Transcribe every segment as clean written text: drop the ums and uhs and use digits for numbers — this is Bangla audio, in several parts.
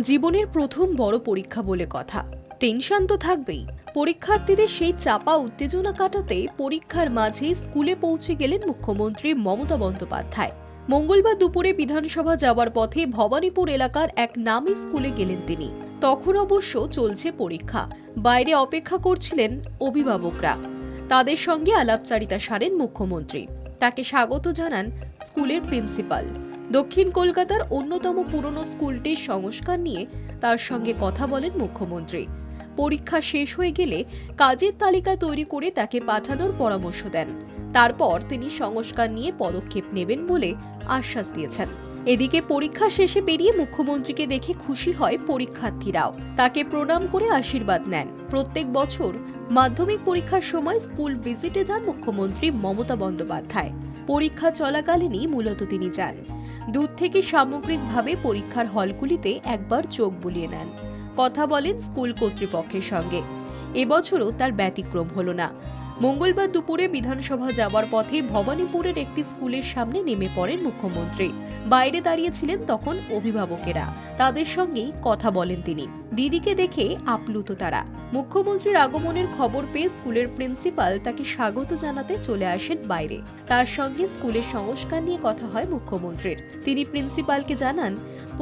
জীবনের প্রথম বড় পরীক্ষা বলে কথা, টেনশন তো থাকবেই। পরীক্ষার্থীদের সেই চাপা উত্তেজনা কাটাতে পরীক্ষার মাঝেই স্কুলে পৌঁছে গেলেন মুখ্যমন্ত্রী মমতা বন্দ্যোপাধ্যায়। মঙ্গলবার দুপুরে বিধানসভা যাওয়ার পথে ভবানীপুর এলাকার এক নামী স্কুলে গেলেন তিনি। তখন অবশ্য চলছে পরীক্ষা। বাইরে অপেক্ষা করছিলেন অভিভাবকরা। তাদের সঙ্গে আলাপচারিতা সারেন মুখ্যমন্ত্রী। তাকে স্বাগত জানান স্কুলের প্রিন্সিপাল। দক্ষিণ কলকাতার অন্যতম পুরনো স্কুলটির সংস্কার নিয়ে তার সঙ্গে কথা বলেন মুখ্যমন্ত্রী। পরীক্ষা শেষ হয়ে গেলে কাজের তালিকা তৈরি করে তাকে পাঠানোর পরামর্শ দেন। তারপর তিনি সংস্কার নিয়ে পদক্ষেপ নেবেন বলে আশ্বাস দিয়েছেন। এদিকে পরীক্ষা শেষে বেরিয়ে মুখ্যমন্ত্রীকে দেখে খুশি হয় পরীক্ষার্থীরাও। তাকে প্রণাম করে আশীর্বাদ নেন। প্রত্যেক বছর মাধ্যমিক পরীক্ষার সময় স্কুল ভিজিটে যান মুখ্যমন্ত্রী মমতা বন্দ্যোপাধ্যায়। পরীক্ষা চলাকালীনই মূলত তিনি যান। দূর থেকে সামগ্রিকভাবে পরীক্ষার হলগুলিতে একবার চোখ বুলিয়ে নেন, কথা বলেন স্কুল কর্তৃপক্ষের সঙ্গে। এবছরও তার ব্যতিক্রম হলো না। মঙ্গলবার দুপুরে বিধানসভা যাওয়ার পথে ভবানীপুরের একটি স্কুলের সামনে নেমে পড়েন মুখ্যমন্ত্রী। বাইরে দাঁড়িয়েছিলেন তখন অভিভাবকেরা। তাদের সঙ্গেই কথা বলেন তিনি। দিদিকে দেখে আপ্লুত তারা। মুখ্যমন্ত্রীর আগমনের খবর পেয়ে স্কুলের প্রিন্সিপাল তাকে স্বাগত জানাতে চলে আসেন বাইরে। তার সঙ্গে স্কুলের সংস্কার নিয়ে কথা হয় মুখ্যমন্ত্রীর। তিনি প্রিন্সিপালকে জানান,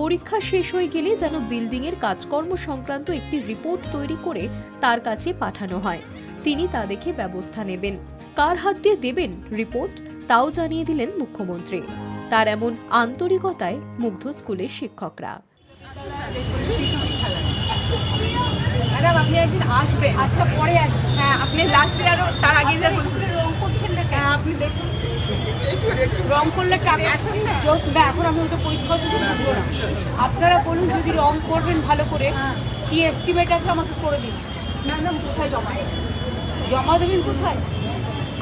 পরীক্ষা শেষ হয়ে গেলে যেন বিল্ডিং এর কাজকর্ম সংক্রান্ত একটি রিপোর্ট তৈরি করে তার কাছে পাঠানো হয়। তিনি তা দেখে ব্যবস্থা নেবেন। কার হাত দিয়ে দেবেন রিপোর্ট তাও জানিয়ে দিলেন মুখ্যমন্ত্রী। তার এমন আন্তরিকতায় মুগ্ধ স্কুলের শিক্ষকরা। ম্যাডাম আপনি একদিন আসবেন। আচ্ছা পরে আসবেন। হ্যাঁ আপনি লাস্ট ইয়ারও তার আগে রং করছেন না কেন? আপনি দেখুন একটু রং করলে টাকা না, এখন আমি ওটা পরীক্ষা হচ্ছে বুঝবো না। আপনারা বলুন যদি রং করবেন ভালো করে, কি এস্টিমেট আছে আমাকে করে দিন। ম্যাডাম কোথায় জমা দেবেন কোথায়?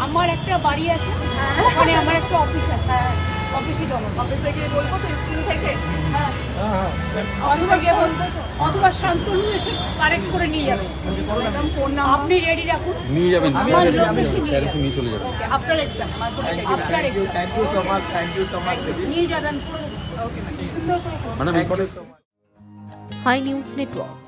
আমার একটা বাড়ি আছে, ওখানে আমার একটা অফিস আছে, অফিসে জমা। অফিসে গিয়ে বলবো তো স্কুল থেকে? হ্যাঁ অফিসে গিয়ে বলবো তো, অথবা শান্তনু এসে কারেক্ট করে নিয়ে যাবে। আপনি রেডি রাখুন, নিয়ে যাবেন, আমার লোকেশন নিয়ে চলে যাবেন after exam. After exam thank you so much নিয়ে যাবেন। সুন্দর করে মানে হাই নিউজ নেটওয়ার্ক।